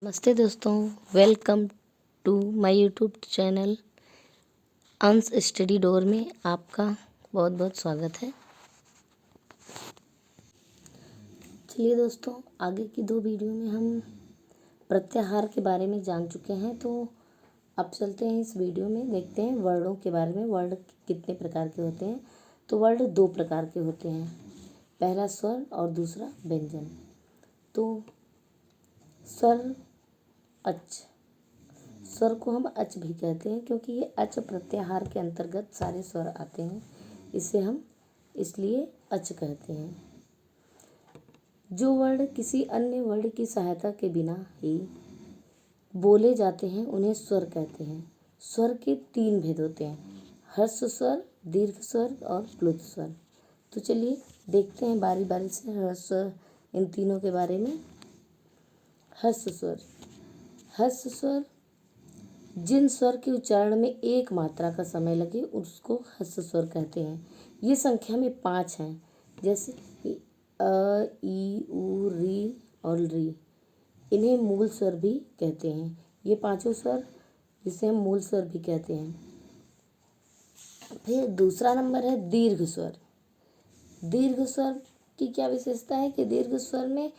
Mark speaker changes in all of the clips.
Speaker 1: नमस्ते दोस्तों, welcome to my YouTube channel Ansh study door में आपका बहुत बहुत स्वागत है। चलिए दोस्तों, आगे की दो वीडियो में हम प्रत्याहार के बारे में जान चुके हैं, तो अब चलते हैं इस वीडियो में, देखते हैं वर्णों के बारे में। वर्ण कितने प्रकार के होते हैं? तो वर्ण दो प्रकार के होते हैं, पहला स्वर और दूसरा व्यंजन। तो स्वर अच, स्वर को हम अच भी कहते हैं क्योंकि ये अच प्रत्याहार के अंतर्गत सारे स्वर आते हैं, इसे हम इसलिए अच कहते हैं। जो वर्ण किसी अन्य वर्ण की सहायता के बिना ही बोले जाते हैं उन्हें स्वर कहते हैं। स्वर के तीन भेद होते हैं, ह्रस्व स्वर, दीर्घ स्वर और प्लुत स्वर। तो चलिए देखते हैं बारी बारी से ह्रस्व इन तीनों के बारे में। ह्रस्व स्वर, ह्रस्व स्वर जिन स्वर के उच्चारण में एक मात्रा का समय लगे उसको ह्रस्व स्वर कहते हैं। ये संख्या में 5 हैं, जैसे अ, ई, उ, री और री। इन्हें मूल स्वर भी कहते हैं। ये पांचों स्वर जिसे हम मूल स्वर भी कहते हैं। फिर दूसरा नंबर है दीर्घ स्वर। दीर्घ स्वर की क्या विशेषता है कि दीर्घ स्वर में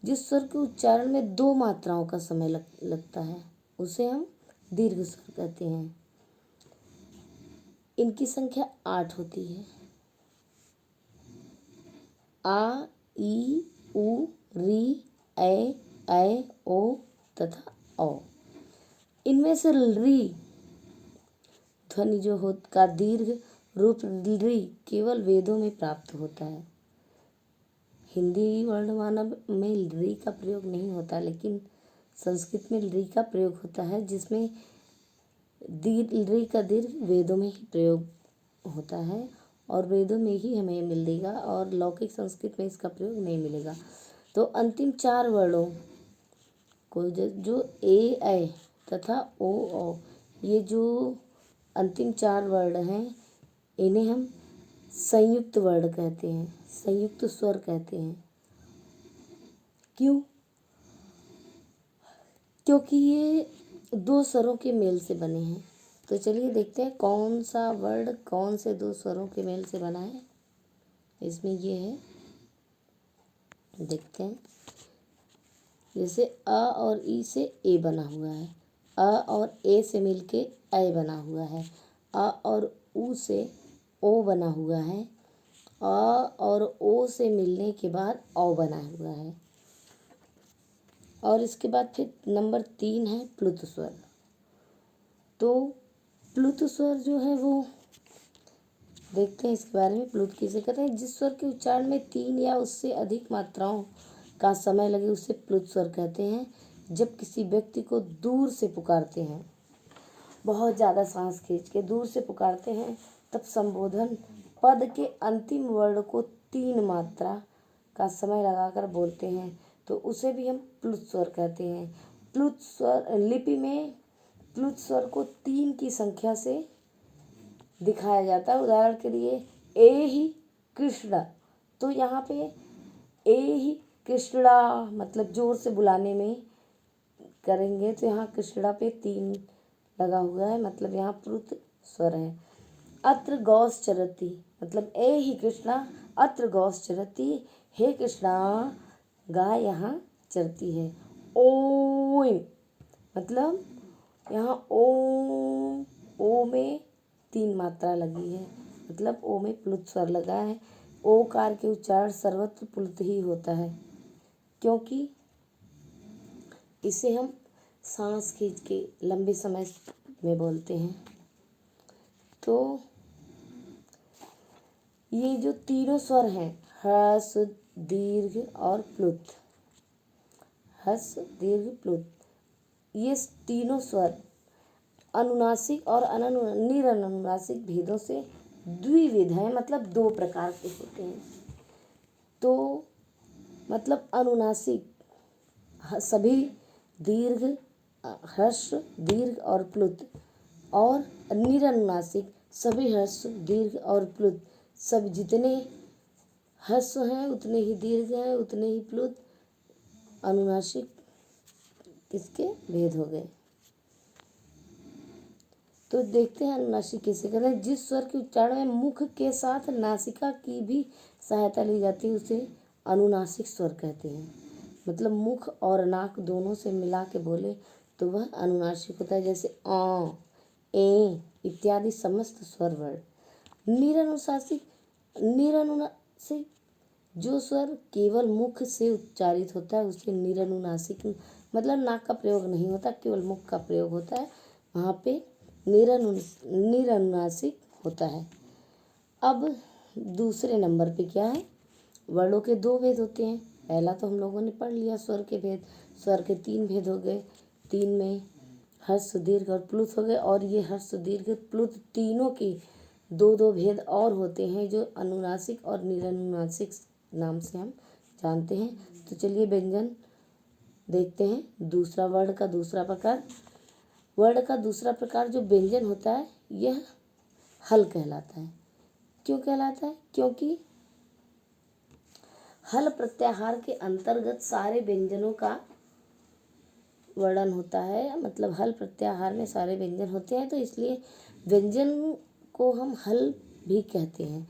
Speaker 1: जिस स्वर के उच्चारण में 2 मात्राओं का समय लगता है उसे हम दीर्घ स्वर कहते हैं। इनकी संख्या 8 होती है, आ, ई, उ, री, ऐ, ओ तथा औ। इनमें से री ध्वनि जो हो का दीर्घ रूप री केवल वेदों में प्राप्त होता है। हिंदी वर्णमाला में री का प्रयोग नहीं होता, लेकिन संस्कृत में री का प्रयोग होता है, जिसमें री का दीर्घ वेदों में ही प्रयोग होता है और वेदों में ही हमें मिलेगा और लौकिक संस्कृत में इसका प्रयोग नहीं मिलेगा। तो अंतिम 4 वर्णों को जो ए, ऐ तथा ओ, औ, ये जो अंतिम 4 वर्ण हैं इन्हें हम संयुक्त वर्ण कहते हैं, संयुक्त स्वर कहते हैं। क्यों? क्योंकि ये 2 स्वरों के मेल से बने हैं। तो चलिए देखते हैं कौन सा वर्ण कौन से 2 स्वरों के मेल से बना है। इसमें ये है, देखते हैं। जैसे अ और ई से ए बना हुआ है, अ और ए से मिलके ऐ बना हुआ है, अ और उ से ओ बना हुआ है, अ और ओ से मिलने के बाद औ बना हुआ है। और इसके बाद फिर नंबर 3 है प्लुत स्वर। तो प्लुत स्वर जो है वो देखते हैं इसके बारे में। प्लुत किसे कहते हैं? जिस स्वर के उच्चारण में 3 या उससे अधिक मात्राओं का समय लगे उसे प्लुत स्वर कहते हैं। जब किसी व्यक्ति को दूर से पुकारते हैं, बहुत ज़्यादा सांस खींच के दूर से पुकारते हैं, तब संबोधन पद के अंतिम वर्ण को 3 मात्रा का समय लगाकर बोलते हैं, तो उसे भी हम प्लुत स्वर कहते हैं। प्लुत स्वर लिपि में प्लुत स्वर को 3 की संख्या से दिखाया जाता है। उदाहरण के लिए ए ही कृष्णा, तो यहाँ पे ए ही कृष्णा मतलब जोर से बुलाने में करेंगे तो यहाँ कृष्णा पे 3 लगा हुआ है, मतलब यहाँ प्लुत स्वर है। अत्र गौस चरती, मतलब ए ही कृष्णा अत्र गौस चरती, हे कृष्णा गाय यहाँ चरती है। ओम, मतलब यहाँ ओ में 3 मात्रा लगी है, मतलब ओ में प्लुत स्वर लगा है। ओकार के उच्चारण सर्वत्र प्लुत ही होता है, क्योंकि इसे हम सांस खींच के लंबे समय में बोलते हैं। तो ये जो तीनों स्वर हैं, ह्रस्व, दीर्घ और प्लुत, ह्रस्व, दीर्घ, प्लुत, ये तीनों स्वर अनुनासिक और निरनुनासिक भेदों से द्विविध हैं, मतलब 2 प्रकार के होते हैं। तो मतलब अनुनासिक सभी दीर्घ, ह्रस्व, दीर्घ और प्लुत, और निरनुनासिक सभी ह्रस्व, दीर्घ और प्लुत। सब जितने ह्रस्व हैं उतने ही दीर्घ हैं, उतने ही प्लुत, अनुनासिक किसके भेद हो गए। तो देखते हैं अनुनासिक किसे कहते हैं। जिस स्वर के उच्चारण में मुख के साथ नासिका की भी सहायता ली जाती है उसे अनुनासिक स्वर कहते हैं। मतलब मुख और नाक दोनों से मिला के बोले तो वह अनुनासिक होता है। जैसे अ, ए इत्यादि समस्त स्वर वर्ण। निरनुनासिक जो स्वर केवल मुख से उच्चारित होता है उसे निरनुनासिक, मतलब नाक का प्रयोग नहीं होता, केवल मुख का प्रयोग होता है, वहाँ पे निरनुनासिक होता है। अब दूसरे नंबर पे क्या है, वर्णों के दो भेद होते हैं। पहला तो हम लोगों ने पढ़ लिया स्वर के भेद। स्वर के तीन भेद हो गए, तीन में हर्ष दीर्घ और प्लुत हो गए। और ये हर्ष दीर्घ प्लुत तीनों के दो दो भेद और होते हैं जो अनुनासिक और निरनुनासिक नाम से हम जानते हैं। तो चलिए व्यंजन देखते हैं। दूसरा वर्ण का दूसरा प्रकार, वर्ण का दूसरा प्रकार जो व्यंजन होता है यह हल कहलाता है। क्यों कहलाता है? क्योंकि हल प्रत्याहार के अंतर्गत सारे व्यंजनों का वर्णन होता है। मतलब हल प्रत्याहार में सारे व्यंजन होते हैं, तो इसलिए व्यंजन को हम हल भी कहते हैं।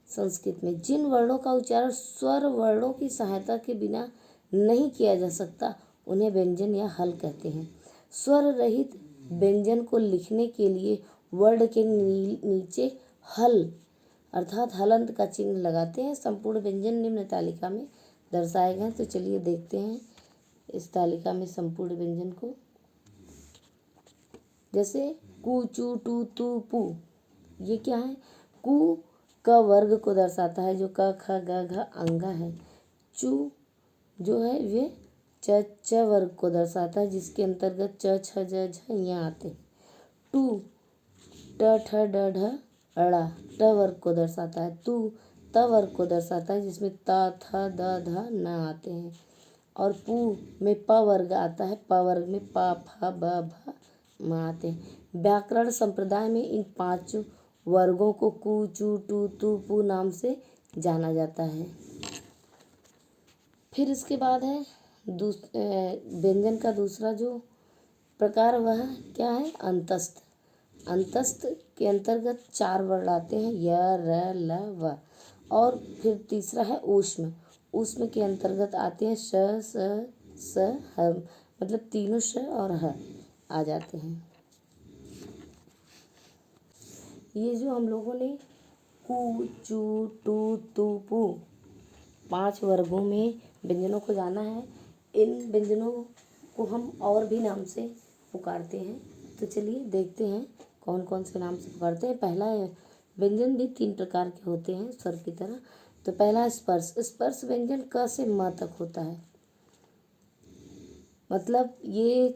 Speaker 1: संस्कृत में जिन वर्णों का उच्चारण स्वर वर्णों की सहायता के बिना नहीं किया जा सकता उन्हें व्यंजन या हल कहते हैं। स्वर रहित व्यंजन को लिखने के लिए वर्ण के नीचे हल अर्थात हलंत का चिन्ह लगाते हैं। संपूर्ण व्यंजन निम्न तालिका में दर्शाए गए। तो चलिए देखते हैं इस तालिका में संपूर्ण व्यंजन को। जैसे कु चू टू तू पू, ये क्या है? कु क वर्ग को दर्शाता है जो क ख ग घ अंगा है। चू जो है वे च च वर्ग को दर्शाता है जिसके अंतर्गत च छ ज झ यहाँ आते हैं। टू ट ठ ड ढ अड़ा ट वर्ग को दर्शाता है। तू त वर्ग को दर्शाता है जिसमें त थ द ध न आते हैं। और पू में प वर्ग आता है, प वर्ग में प फ ब भ म आते हैं। व्याकरण संप्रदाय में इन पांच वर्गों को कु चू टू तू पू नाम से जाना जाता है। फिर इसके बाद है व्यंजन का दूसरा जो प्रकार वह क्या है? अंतस्थ। अंतस्थ के अंतर्गत चार वर्ण आते हैं, य र ल व। और फिर तीसरा है ऊष्म। ऊष्म के अंतर्गत आते हैं श स ह, मतलब तीनों श और ह आ जाते हैं। ये जो हम लोगों ने कु चू टू तू पू पांच वर्गों में व्यंजनों को जाना है, इन व्यंजनों को हम और भी नाम से पुकारते हैं। तो चलिए देखते हैं कौन कौन से नाम से पुकारते हैं। पहला व्यंजन भी तीन प्रकार के होते हैं स्वर की तरह। तो पहला स्पर्श। स्पर्श व्यंजन क से म तक होता है। मतलब ये